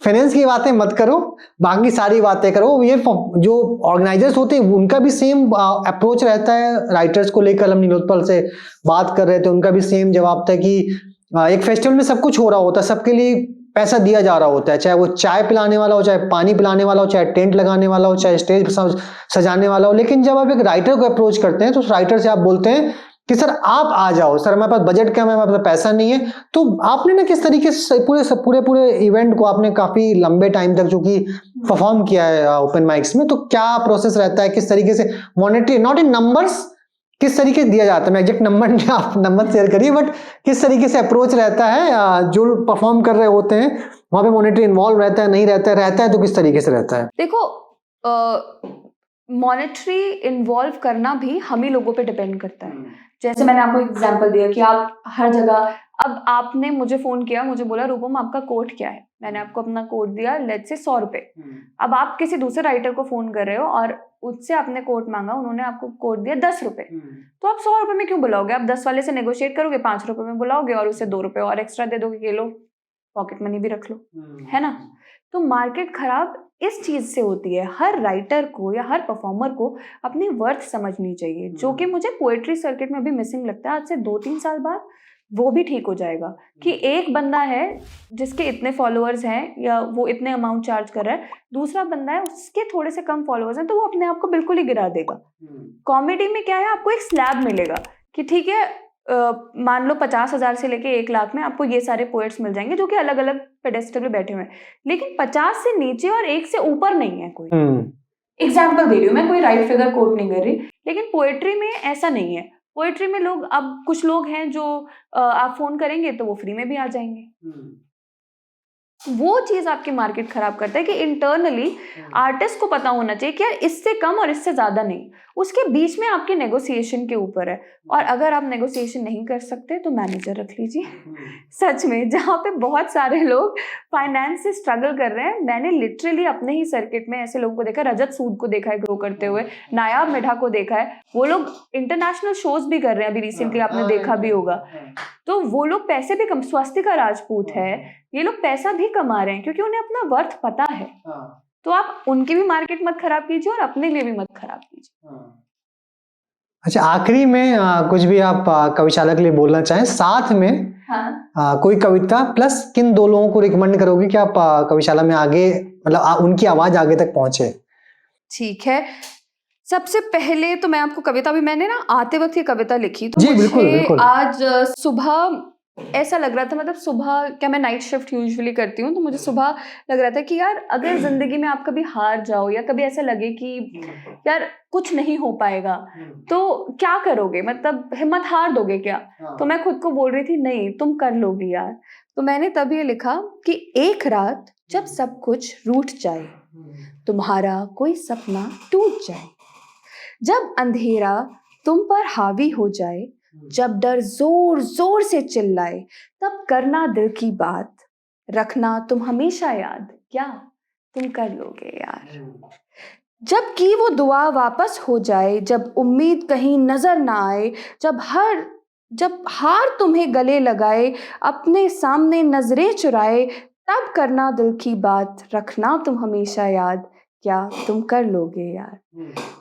[SPEAKER 2] फाइनेंस की बातें मत करो, बाकी सारी बातें करो। ये जो ऑर्गेनाइजर्स होते हैं उनका भी सेम अप्रोच रहता है राइटर्स को लेकर। हम नीलोत्पल से बात कर रहे थे, उनका भी सेम जवाब था कि एक फेस्टिवल में सब कुछ हो रहा होता है, सबके लिए पैसा दिया जा रहा होता है, चाहे वो चाय पिलाने वाला हो, चाहे पानी पिलाने वाला हो, चाहे टेंट लगाने वाला हो, चाहे स्टेज सजाने वाला हो। लेकिन जब आप एक राइटर को अप्रोच करते हैं तो उस राइटर से आप बोलते हैं कि सर आप आ जाओ, सर हमारे पास बजट कम है, हमारे पास पैसा नहीं है। तो आपने ना किस तरीके से पूरे इवेंट को आपने काफी लंबे टाइम तक जो कि परफॉर्म किया है ओपन माइक्स में, तो क्या प्रोसेस रहता है, किस तरीके से मॉनेटरी, नॉट इन नंबर्स, किस तरीके से दिया जाता है? मैं एग्जैक्ट नंबर नहीं, आप नंबर शेयर करिए, बट किस तरीके से अप्रोच रहता है, जो परफॉर्म कर रहे होते हैं वहां पे मॉनेटरी इन्वॉल्व रहता है, नहीं रहता है तो किस तरीके से रहता है?
[SPEAKER 1] देखो, मॉनेटरी इन्वॉल्व करना भी हम ही लोगों पे डिपेंड करता है। जैसे मैंने आपको एग्जांपल दिया कि आप हर जगह, अब आपने मुझे फोन किया, मुझे बोला रूपम आपका कोड क्या है, मैंने आपको अपना कोड दिया, लेट्स से 100 रुपए। अब आप किसी दूसरे राइटर को फोन कर रहे हो और उससे आपने कोड मांगा, उन्होंने आपको कोड दिया 10 रुपए, तो आप 100 रुपए में क्यों बुलाओगे? आप 10 वाले से नेगोशिएट करोगे, 5 रुपए में बुलाओगे और उससे 2 रुपए और एक्स्ट्रा दे दोगे कि लो पॉकेट मनी भी रख लो, है ना? तो मार्केट खराब इस चीज से होती है। हर राइटर को या हर परफॉर्मर को अपनी वर्थ समझनी चाहिए, जो कि मुझे पोएट्री सर्किट में भी मिसिंग लगता है। आज से 2-3 साल बाद वो भी ठीक हो जाएगा कि एक बंदा है जिसके इतने फॉलोअर्स हैं या वो इतने अमाउंट चार्ज कर रहा है, दूसरा बंदा है उसके थोड़े से कम फॉलोअर्स हैं, तो वो अपने आप को बिल्कुल ही गिरा देगा। कॉमेडी में क्या है, आपको एक स्लैब मिलेगा कि ठीक है, मान लो 50,000 से लेके 1 लाख में आपको ये सारे पोएट्स मिल जाएंगे जो कि अलग अलग पेडेस्टल पे बैठे हुए हैं, लेकिन 50 से नीचे और 1 से ऊपर नहीं है कोई। एग्जाम्पल दे रही हूँ मैं, कोई राइट फिगर कोट नहीं कर रही, लेकिन पोएट्री में ऐसा नहीं है। पोएट्री में लोग, अब कुछ लोग हैं जो आप फोन करेंगे तो वो फ्री में भी आ जाएंगे। वो चीज आपकी मार्केट खराब करता है कि इंटरनली आर्टिस्ट को पता होना चाहिए कि यार इससे कम और इससे ज्यादा नहीं, उसके बीच में आपके नेगोशिएशन के ऊपर है। और अगर आप नेगोशिएशन नहीं कर सकते तो मैनेजर रख लीजिए। सच में, जहाँ पे बहुत सारे लोग फाइनेंस से स्ट्रगल कर रहे हैं, मैंने लिटरली अपने ही सर्किट में ऐसे लोगों को देखा। रजत सूद को देखा है ग्रो करते हुए, नायाब मिठा को देखा है, वो लोग इंटरनेशनल शोज भी कर रहे हैं अभी रिसेंटली, आपने देखा भी होगा। तो वो लोग पैसे भी कम, स्वस्तिका राजपूत है, ये लोग पैसा भी कमा रहे हैं क्योंकि उन्हें अपना वर्थ पता है। तो आप उनकी भी मार्केट मत खराब कीजिए और अपने लिए भी मत खराब कीजिए।
[SPEAKER 2] अच्छा, आखिरी में कुछ भी आप कविशाला के लिए बोलना चाहें, साथ में कोई कविता प्लस किन 2 लोगों को रिकमेंड करोगे कि आप कविशाला में आगे, मतलब उनकी आवाज आगे तक पहुंचे?
[SPEAKER 1] ठीक है, सबसे पहले तो मैं आपको कविता, भी मैंने ना आते वक्त ये कविता लिखी, तो
[SPEAKER 2] जी,
[SPEAKER 1] मुझे
[SPEAKER 2] बिल्कुल।
[SPEAKER 1] आज सुबह ऐसा लग रहा था, मतलब सुबह क्या, मैं नाइट शिफ्ट यूजुअली करती हूँ, तो मुझे सुबह लग रहा था कि यार अगर जिंदगी में आप कभी हार जाओ या कभी ऐसा लगे कि यार कुछ नहीं हो पाएगा, तो क्या करोगे, मतलब हिम्मत हार दोगे क्या? तो मैं खुद को बोल रही थी नहीं, तुम कर लोगी यार। तो मैंने तब ये लिखा कि एक रात जब सब कुछ रूठ जाए, तुम्हारा कोई सपना टूट जाए, जब अंधेरा तुम पर हावी हो जाए, जब डर जोर जोर से चिल्लाए, तब करना दिल की बात, रखना तुम हमेशा याद, क्या तुम कर लोगे यार। जब की वो दुआ वापस हो जाए, जब उम्मीद कहीं नजर ना आए, जब हार तुम्हें गले लगाए, अपने सामने नजरें चुराए, तब करना दिल की बात, रखना तुम हमेशा याद, क्या तुम कर लोगे यार।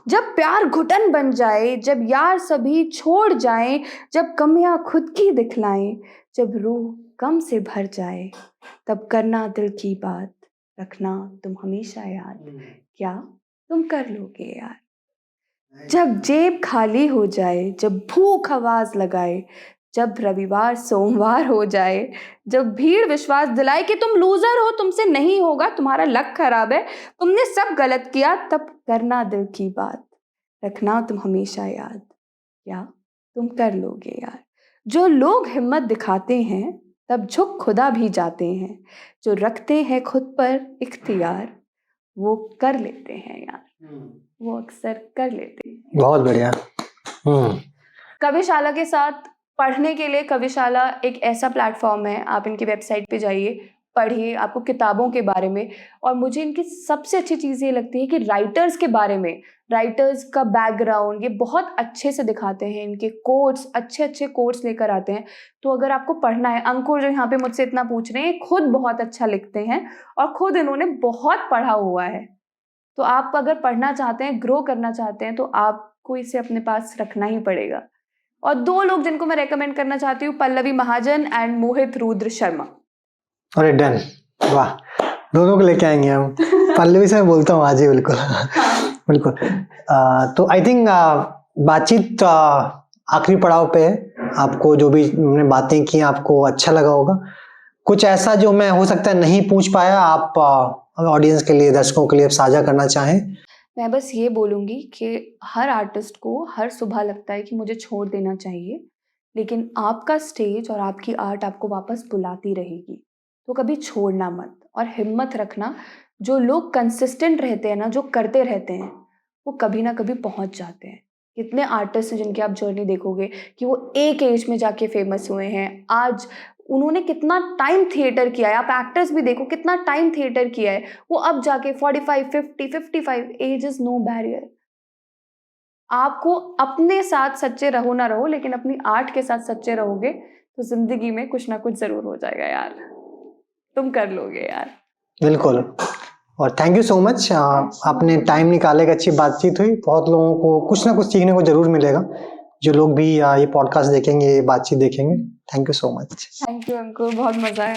[SPEAKER 1] जब प्यार घुटन बन जाए, जब यार सभी छोड़ जाएं, जब कमियां खुद की दिखलाएं, जब रूह गम से भर जाए, तब करना दिल की बात, रखना तुम हमेशा याद, क्या तुम कर लोगे यार। जब जेब खाली हो जाए, जब भूख आवाज लगाए, जब रविवार सोमवार हो जाए, जब भीड़ विश्वास दिलाए कि तुम लूजर हो, तुमसे नहीं होगा, तुम्हारा लक खराब है, तुमने सब गलत किया, तब करना दिल की बात, रखना तुम हमेशा याद, क्या तुम कर लोगे यार। जो लोग हिम्मत दिखाते हैं तब झुक खुदा भी जाते हैं, जो रखते हैं खुद पर इख्तियार, वो कर लेते हैं यार, वो अक्सर कर लेते हैं।
[SPEAKER 2] बहुत बढ़िया।
[SPEAKER 1] कविशाला के साथ पढ़ने के लिए, कविशाला एक ऐसा प्लेटफॉर्म है, आप इनकी वेबसाइट पे जाइए, पढ़िए, आपको किताबों के बारे में। और मुझे इनकी सबसे अच्छी चीज़ ये लगती है कि राइटर्स के बारे में, राइटर्स का बैकग्राउंड ये बहुत अच्छे से दिखाते हैं, इनके कोट्स, अच्छे अच्छे कोट्स लेकर आते हैं। तो अगर आपको पढ़ना है, अंकुर जो यहाँ पे मुझसे इतना पूछ रहे हैं, खुद बहुत अच्छा लिखते हैं और खुद इन्होंने बहुत पढ़ा हुआ है। तो आप अगर पढ़ना चाहते हैं, ग्रो करना चाहते हैं, तो आपको इसे अपने पास रखना ही पड़ेगा। और 2 लोग जिनको मैं रेकमेंड करना चाहती हूँ, पल्लवी महाजन एंड मोहित रुद्र शर्मा।
[SPEAKER 2] अरे डन, वाह, दोनों को लेके आएंगे हम। पल्लवी से मैं बोलता हूँ आज ही, बिल्कुल बिल्कुल। तो आई थिंक बातचीत आखिरी पड़ाव पे है। आपको जो भी हमने बातें की आपको अच्छा लगा होगा। कुछ ऐसा जो मैं हो सकता है नहीं पूछ पाया, आप ऑडियंस के लिए, दर्शकों के लिए साझा करना चाहें?
[SPEAKER 1] मैं बस ये बोलूँगी कि हर आर्टिस्ट को हर सुबह लगता है कि मुझे छोड़ देना चाहिए, लेकिन आपका स्टेज और आपकी आर्ट आपको वापस बुलाती रहेगी। तो कभी छोड़ना मत और हिम्मत रखना। जो लोग कंसिस्टेंट रहते हैं ना, जो करते रहते हैं, वो कभी ना कभी पहुंच जाते हैं। कितने आर्टिस्ट हैं जिनकी आप जर्नी देखोगे कि वो एक एज में जाके फेमस हुए हैं। आज उन्होंने कितना टाइम थिएटर किया है। आप एक्टर्स भी देखो कितना टाइम थिएटर किया है, वो अब जाके 45, 50, 55, एज इज नो बैरियर। आपको अपने साथ सच्चे रहो ना रहो, लेकिन अपनी आर्ट के साथ सच्चे रहोगे तो जिंदगी में कुछ ना कुछ जरूर हो जाएगा यार। तुम कर लोगे यार।
[SPEAKER 2] बिल्कुल। और थैंक यू सो मच, आपने टाइम निकाले, एक अच्छी बातचीत हुई। बहुत लोगों को कुछ ना कुछ सीखने को जरूर मिलेगा, जो लोग भी ये पॉडकास्ट देखेंगे, ये बातचीत देखेंगे। Thank you so much.
[SPEAKER 1] Thank you Ankur, बहुत मजा आया।